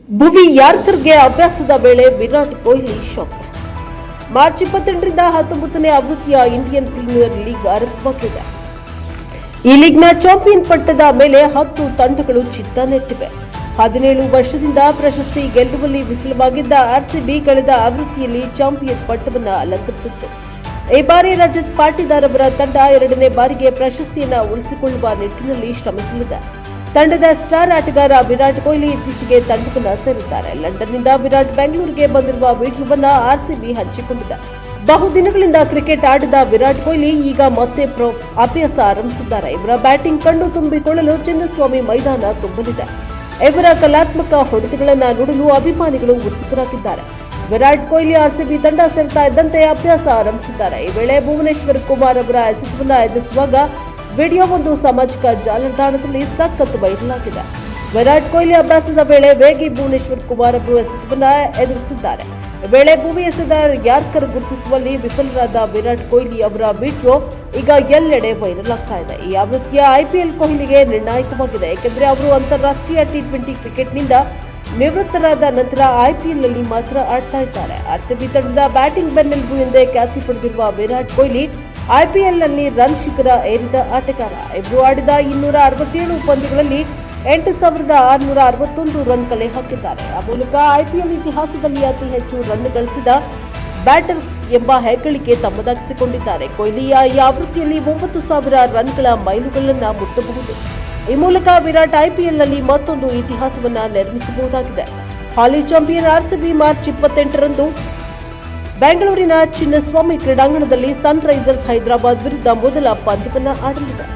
ಭುವಿ ಯಾರ್ಕರ್ಗೆ ಅಭ್ಯಾಸದ ವೇಳೆ Virat Kohli shock. March 28ರಿಂದ 19ನೇ ಆವೃತ್ತಿಯ ಇಂಡಿಯನ್ ಪ್ರೀಮಿಯರ್ ಲೀಗ್ ಆರಂಭವಾಗಿದೆ. ಈ ಲೀಗ್ನ ಚಾಂಪಿಯನ್ ಪಟ್ಟದ ಮೇಲೆ 10 ತಂಡಗಳು ಚಿತ್ತ ನೆಟ್ಟಿವೆ. 17 ವರ್ಷದಿಂದ ಪ್ರಶಸ್ತಿ ಗೆಲ್ಲುವಲ್ಲಿ ವಿಫಲವಾಗಿದ್ದ ಆರ್ಸಿಬಿ ಕಳೆದ ಆವೃತ್ತಿಯಲ್ಲಿ ಚಾಂಪಿಯನ್ ಪಟ್ಟವನ್ನು ಅಲಂಕರಿಸಿತ್ತು. ಈ ಬಾರಿ ರಜತ್ ಪಾಟೀದಾರ್ ಅವರ ತಂಡ 2ನೇ ಬಾರಿಗೆ ಪ್ರಶಸ್ತಿಯನ್ನು ಉಳಿಸಿಕೊಳ್ಳುವ ನಿಟ್ಟಿನಲ್ಲಿ ಶ್ರಮಿಸಲಿದೆ. ತಂಡದ ಸ್ಟಾರ್ ಆಟಗಾರ ವಿರಾಟ್ ಕೊಹ್ಲಿ ಇತ್ತೀಚೆಗೆ ತಂಡವನ್ನು ಸೇರಿದ್ದಾರೆ. ಲಂಡನ್ನಿಂದ ವಿರಾಟ್ ಬೆಂಗಳೂರಿಗೆ ಬಂದಿರುವ ವಿಡಿಯೋವನ್ನು ಆರ್ಸಿಬಿ ಹಂಚಿಕೊಂಡಿದೆ. ಬಹುದಿನಗಳಿಂದ ಕ್ರಿಕೆಟ್ ಆಡಿದ ವಿರಾಟ್ ಕೊಹ್ಲಿ ಈಗ ಮತ್ತೆ ಅಭ್ಯಾಸ ಆರಂಭಿಸಿದ್ದಾರೆ. ಇವರ ಬ್ಯಾಟಿಂಗ್ ಕಣ್ಣು ತುಂಬಿಕೊಳ್ಳಲು ಚಿನ್ನಸ್ವಾಮಿ ಮೈದಾನ ತುಂಬಲಿದೆ. ಇವರ ಕಲಾತ್ಮಕ ಹೊಡೆತಗಳನ್ನು ನೋಡಲು ಅಭಿಮಾನಿಗಳು ಉತ್ಸುಕರಾಗಿದ್ದಾರೆ. ವಿರಾಟ್ ಕೊಹ್ಲಿ ಆರ್ಸಿಬಿ ತಂಡ ಸೇರ್ತಾ ಇದ್ದಂತೆ ಅಭ್ಯಾಸ ಆರಂಭಿಸಿದ್ದಾರೆ. ಈ ವೇಳೆ ಭುವನೇಶ್ವರ್ ಕುಮಾರ್ ಅವರ ಎಸೆತವನ್ನು ಎದುರಿಸುವಾಗ ವಿಡಿಯೋವೊಂದು ಸಾಮಾಜಿಕ ಜಾಲತಾಣದಲ್ಲಿ ಸಖತ್ ವೈರಲ್. ವಿರಾಟ್ ಕೊಹ್ಲಿ ಅಭ್ಯಾಸದ ವೇಳೆ ವೇಗಿ ಭುವನೇಶ್ವರ್ ಕುಮಾರ್ ಅವರು ಎಸೆತವನ್ನು ಎದುರಿಸಿದ್ದಾರೆ. ವೇಳೆ ಭುವಿ ಎಸೆದ ಯಾರ್ಕರ್ ಗುರುತಿಸುವಲ್ಲಿ ವಿಫಲರಾದ ವಿರಾಟ್ ಕೊಹ್ಲಿ ಅವರ ವಿಡಿಯೋ ಈಗ ಎಲ್ಲೆಡೆ ವೈರಲ್ ಆಗ್ತಾ ಇದೆ. ಈ ಆವೃತ್ತಿಯ ಐಪಿಎಲ್ ಕೊಹ್ಲಿಗೆ ನಿರ್ಣಾಯಕವಾಗಿದೆ, ಏಕೆಂದರೆ ಅವರು ಅಂತಾರಾಷ್ಟ್ರೀಯ ಟಿ20 ಕ್ರಿಕೆಟ್ನಿಂದ ನಿವೃತ್ತರಾದ ನಂತರ ಐಪಿಎಲ್ನಲ್ಲಿ ಮಾತ್ರ ಆಡ್ತಾ ಇದ್ದಾರೆ. ಆರ್ಸಿಬಿ ತಂಡದ ಬ್ಯಾಟಿಂಗ್ ಬೆನ್ನೆಲುಬು ಎಂದೇ ಖ್ಯಾತಿ ಪಡೆದಿರುವ ವಿರಾಟ್ ಕೊಹ್ಲಿ ಐಪಿಎಲ್ನಲ್ಲಿ ರನ್ ಶಿಖರ ಏರಿದ ಆಟಗಾರ. ಇವರು ಆಡಿದ 267 ಪಂದ್ಯಗಳಲ್ಲಿ 8,661 ರನ್ ಕಲೆ ಹಾಕಿದ್ದಾರೆ. ಆ ಮೂಲಕ ಐಪಿಎಲ್ ಇತಿಹಾಸದಲ್ಲಿ ಅತಿ ಹೆಚ್ಚು ರನ್ ಗಳಿಸಿದ ಬ್ಯಾಟರ್ ಎಂಬ ಹೆಗ್ಗಳಿಕೆ ತಮ್ಮದಾಗಿಸಿಕೊಂಡಿದ್ದಾರೆ. ಕೊಹ್ಲಿಯ ಈ ಆವೃತ್ತಿಯಲ್ಲಿ 9,000 ರನ್ಗಳ ಮೈಲುಗಲ್ಲನ್ನು ಮುಟ್ಟಬಹುದು. ಈ ಮೂಲಕ ವಿರಾಟ್ ಐಪಿಎಲ್ನಲ್ಲಿ ಮತ್ತೊಂದು ಇತಿಹಾಸವನ್ನ ನಿರ್ಮಿಸಬಹುದಾಗಿದೆ. ಹಾಲಿ ಚಾಂಪಿಯನ್ ಆರ್ಸಿಬಿ ಮಾರ್ಚ್ 28ರಂದು ಬೆಂಗಳೂರಿನ ಚಿನ್ನಸ್ವಾಮಿ ಕ್ರೀಡಾಂಗಣದಲ್ಲಿ ಸನ್ರೈಸರ್ಸ್ ಹೈದರಾಬಾದ್ ವಿರುದ್ಧ ಮೊದಲ ಪಂದ್ಯವನ್ನು ಆಡಲಿದೆ.